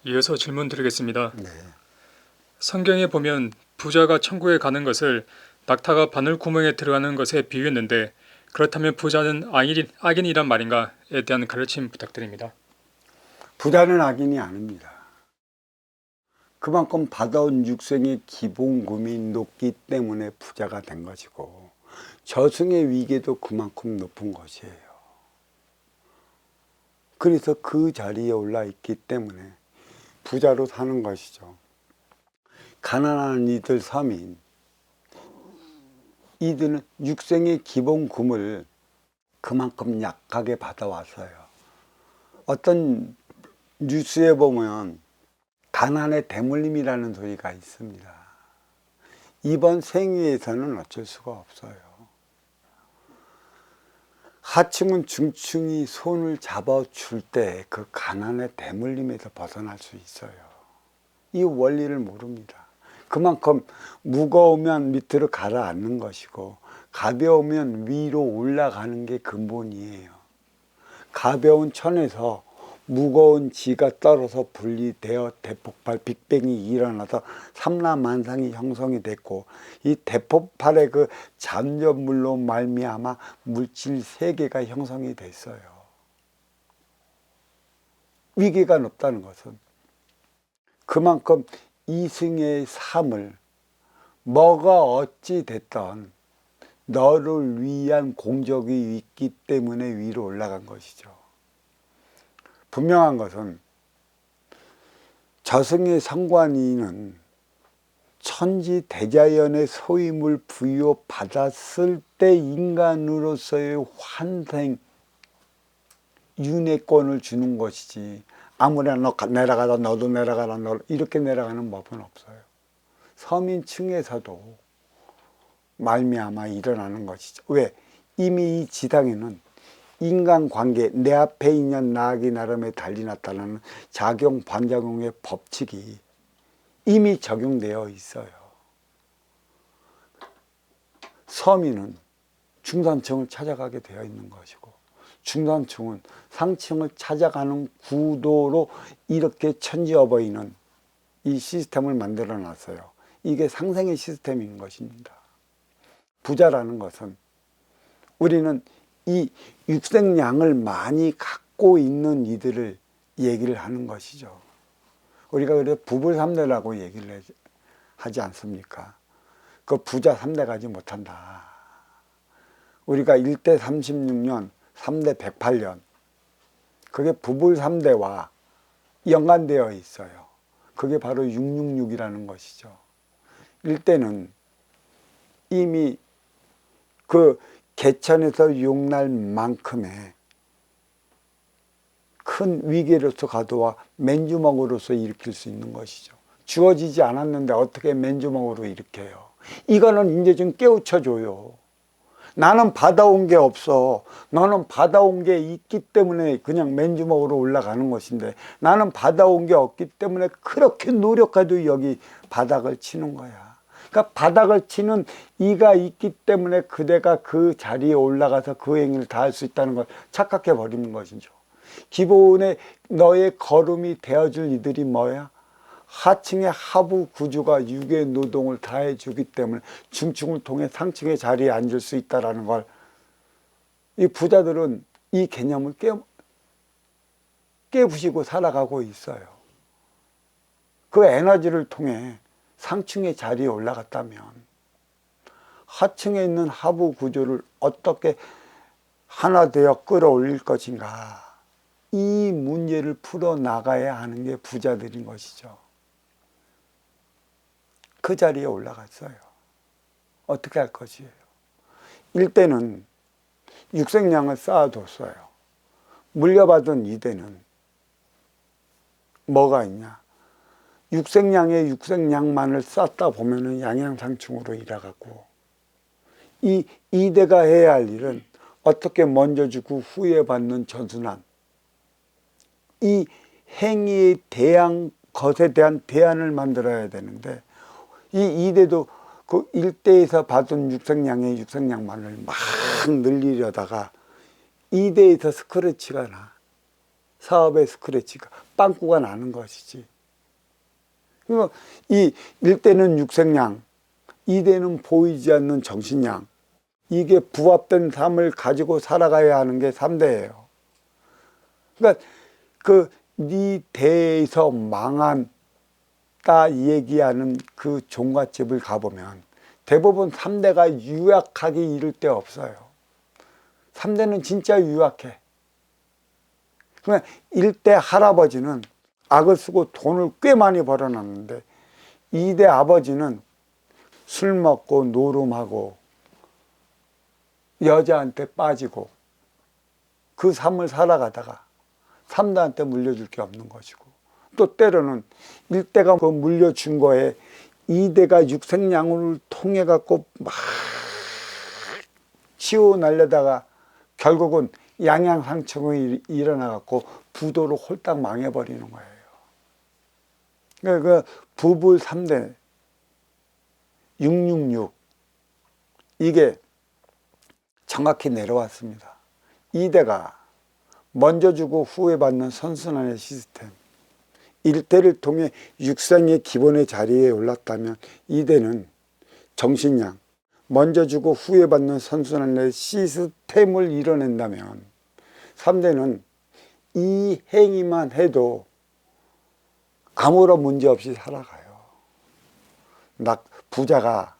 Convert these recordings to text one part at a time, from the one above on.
이어서 질문 드리겠습니다. 네. 성경에 보면 부자가 천국에 가는 것을 낙타가 바늘 구멍에 들어가는 것에 비유했는데 그렇다면 부자는 악인이란 말인가에 대한 가르침 부탁드립니다. 부자는 악인이 아닙니다. 그만큼 받아온 육생의 기본금이 높기 때문에 부자가 된 것이고 저승의 위계도 그만큼 높은 것이에요. 그래서 그 자리에 올라 있기 때문에 부자로 사는 것이죠. 가난한 이들 서민, 이들은 육생의 기본금을 그만큼 약하게 받아왔어요. 어떤 뉴스에 보면 가난의 대물림이라는 소리가 있습니다. 이번 생애에서는 어쩔 수가 없어요. 하층은 중층이 손을 잡아줄 때 그 가난의 대물림에서 벗어날 수 있어요. 이 원리를 모릅니다. 그만큼 무거우면 밑으로 가라앉는 것이고 가벼우면 위로 올라가는 게 근본이에요. 가벼운 천에서 무거운 지가 떨어져 분리되어 대폭발 빅뱅이 일어나서 삼라만상이 형성이 됐고 이 대폭발의 그 잠재물로 말미암아 물질 세계가 형성이 됐어요. 위계가 높다는 것은 그만큼 이승의 삶을 뭐가 어찌 됐던 너를 위한 공적이 있기 때문에 위로 올라간 것이죠. 분명한 것은 저승의 성관이는 천지 대자연의 소임을 부여받았을 때 인간으로서의 환생 윤회권을 주는 것이지 아무나 너 내려가라 너도 내려가라 너 이렇게 내려가는 법은 없어요. 서민층에서도 말미암아 일어나는 것이죠. 왜? 이미 이 지상에는 인간관계 내 앞에 있는 나아기 나름에 달리났다는 작용 반작용의 법칙이 이미 적용되어 있어요. 서민은 중산층을 찾아가게 되어 있는 것이고 중산층은 상층을 찾아가는 구도로 이렇게 천지어버이는 이 시스템을 만들어 놨어요. 이게 상생의 시스템인 것입니다. 부자라는 것은 우리는 이 육생량을 많이 갖고 있는 이들을 얘기를 하는 것이죠. 우리가 그래서 부불 3대라고 얘기를 하지 않습니까? 그 부자 3대 가지 못한다. 우리가 1대 36년, 3대 108년 그게 부불 3대와 연관되어 있어요. 그게 바로 666이라는 것이죠. 1대는 이미 그 개천에서 용날 만큼의 큰 위계로서 가도와 맨주먹으로서 일으킬 수 있는 것이죠. 주어지지 않았는데 어떻게 맨주먹으로 일으켜요? 이거는 이제 좀 깨우쳐줘요. 나는 받아온 게 없어. 너는 받아온 게 있기 때문에 그냥 맨주먹으로 올라가는 것인데 나는 받아온 게 없기 때문에 그렇게 노력해도 여기 바닥을 치는 거야. 그러니까 바닥을 치는 이가 있기 때문에 그대가 그 자리에 올라가서 그 행위를 다 할 수 있다는 걸 착각해 버리는 것이죠. 기본에 너의 걸음이 되어줄 이들이 뭐야? 하층의 하부 구조가 육의 노동을 다 해주기 때문에 중층을 통해 상층의 자리에 앉을 수 있다는 걸 이 부자들은 이 개념을 깨부시고 살아가고 있어요. 그 에너지를 통해 상층의 자리에 올라갔다면 하층에 있는 하부 구조를 어떻게 하나 되어 끌어올릴 것인가, 이 문제를 풀어나가야 하는 게 부자들인 것이죠. 그 자리에 올라갔어요. 어떻게 할 것이에요? 일대는 육생량을 쌓아뒀어요. 물려받은 이대는 뭐가 있냐? 육생량에 육생량만을 쌓다 보면은 양양상충으로 일어가고 이 이대가 해야 할 일은 어떻게 먼저 주고 후에 받는 전순환, 이 행위에 대한 것에 대한 대안을 만들어야 되는데 이 이대도 그 일대에서 받은 육생량의 육생량만을 막 늘리려다가 이대에서 스크래치가 나, 사업의 스크래치가 빵꾸가 나는 것이지 그러니까 이 1대는 육생양, 2대는 보이지 않는 정신양, 이게 부합된 삶을 가지고 살아가야 하는 게 3대예요. 그러니까 네 대에서 망한 따 얘기하는 그 종갓집을 가보면 대부분 3대가 유약하게 이를 데 없어요. 3대는 진짜 유약해. 그러니까 1대 할아버지는 악을 쓰고 돈을 꽤 많이 벌어놨는데 2대 아버지는 술 먹고 노름하고 여자한테 빠지고 그 삶을 살아가다가 3대한테 물려줄 게 없는 것이고, 또 때로는 1대가 그 물려준 거에 2대가 육생양을 통해 갖고 막 치워 날려다가 결국은 양양상처가 일어나 갖고 부도로 홀딱 망해버리는 거예요. 그러니까 그 부부 3대 666 이게 정확히 내려왔습니다. 2대가 먼저 주고 후회 받는 선순환의 시스템, 1대를 통해 육생의 기본의 자리에 올랐다면 2대는 정신양, 먼저 주고 후회 받는 선순환의 시스템을 이뤄낸다면 3대는 이 행위만 해도 아무런 문제 없이 살아가요. 부자가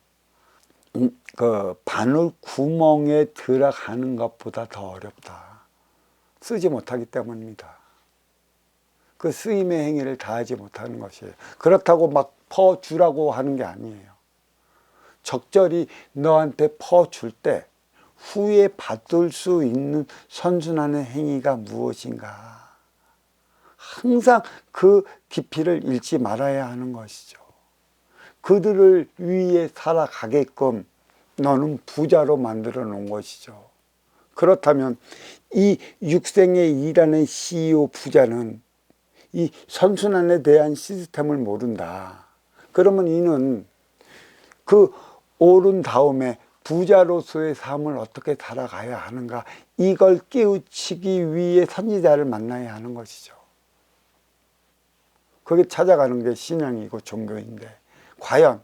그 바늘 구멍에 들어가는 것보다 더 어렵다. 쓰지 못하기 때문입니다. 그 쓰임의 행위를 다하지 못하는 것이에요. 그렇다고 막 퍼주라고 하는 게 아니에요. 적절히 너한테 퍼줄 때 후에 받을 수 있는 선순환의 행위가 무엇인가. 항상 그 깊이를 잃지 말아야 하는 것이죠. 그들을 위해 살아가게끔 너는 부자로 만들어 놓은 것이죠. 그렇다면 이 육생에 일하는 CEO 부자는 이 선순환에 대한 시스템을 모른다. 그러면 이는 그 오른 다음에 부자로서의 삶을 어떻게 살아가야 하는가, 이걸 깨우치기 위해 선지자를 만나야 하는 것이죠. 그게 찾아가는 게 신앙이고 종교인데, 과연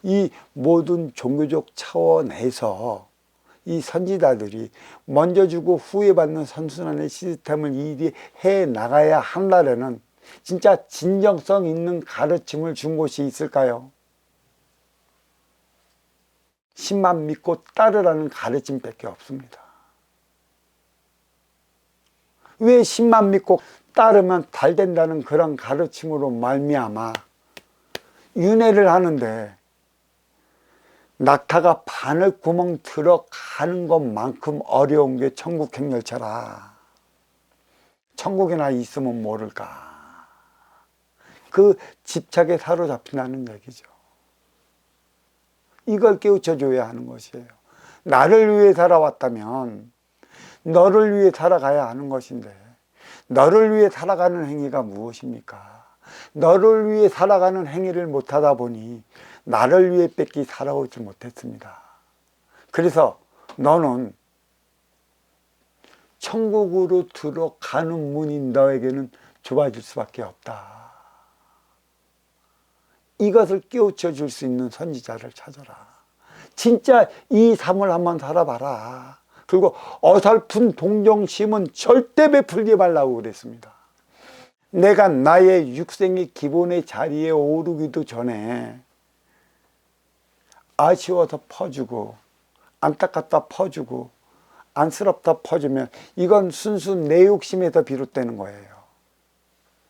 이 모든 종교적 차원에서 이 선지자들이 먼저 주고 후회 받는 선순환의 시스템을 이해해 나가야 한다라는 진짜 진정성 있는 가르침을 준 곳이 있을까요? 10만 믿고 따르라는 가르침밖에 없습니다. 왜 10만 믿고 따르면 잘 된다는 그런 가르침으로 말미암아 윤회를 하는데 낙타가 바늘 구멍 들어가는 것만큼 어려운 게 천국 행열차라. 천국이나 있으면 모를까. 그 집착에 사로잡힌다는 얘기죠. 이걸 깨우쳐줘야 하는 것이에요. 나를 위해 살아왔다면 너를 위해 살아가야 하는 것인데, 너를 위해 살아가는 행위가 무엇입니까? 너를 위해 살아가는 행위를 못하다 보니 나를 위해 뺏기 살아오지 못했습니다. 그래서 너는 천국으로 들어가는 문이 너에게는 좁아질 수밖에 없다. 이것을 깨우쳐 줄 수 있는 선지자를 찾아라. 진짜 이 삶을 한번 살아봐라. 그리고 어설픈 동정심은 절대 베풀지 말라고 그랬습니다. 내가 나의 육생의 기본의 자리에 오르기도 전에 아쉬워서 퍼주고 안타깝다 퍼주고 안쓰럽다 퍼주면 이건 순수 내 욕심에서 비롯되는 거예요.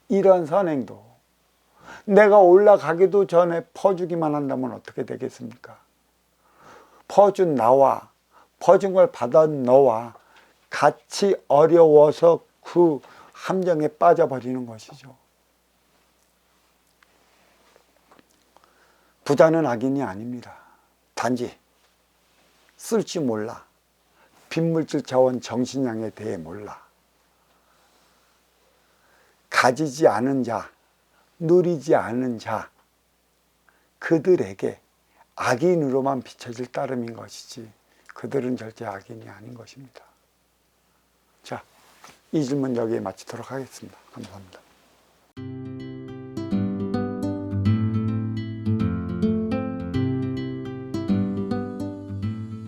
이런 선행도 내가 올라가기도 전에 퍼주기만 한다면 어떻게 되겠습니까? 퍼준 나와 퍼준 걸 받은 너와 같이 어려워서 그 함정에 빠져버리는 것이죠. 부자는 악인이 아닙니다. 단지 쓸 줄 몰라. 빈물질 자원 정신량에 대해 몰라. 가지지 않은 자, 누리지 않은 자, 그들에게 악인으로만 비춰질 따름인 것이지 그들은 절대 악인이 아닌 것입니다. 자, 이 질문 여기에 마치도록 하겠습니다. 감사합니다.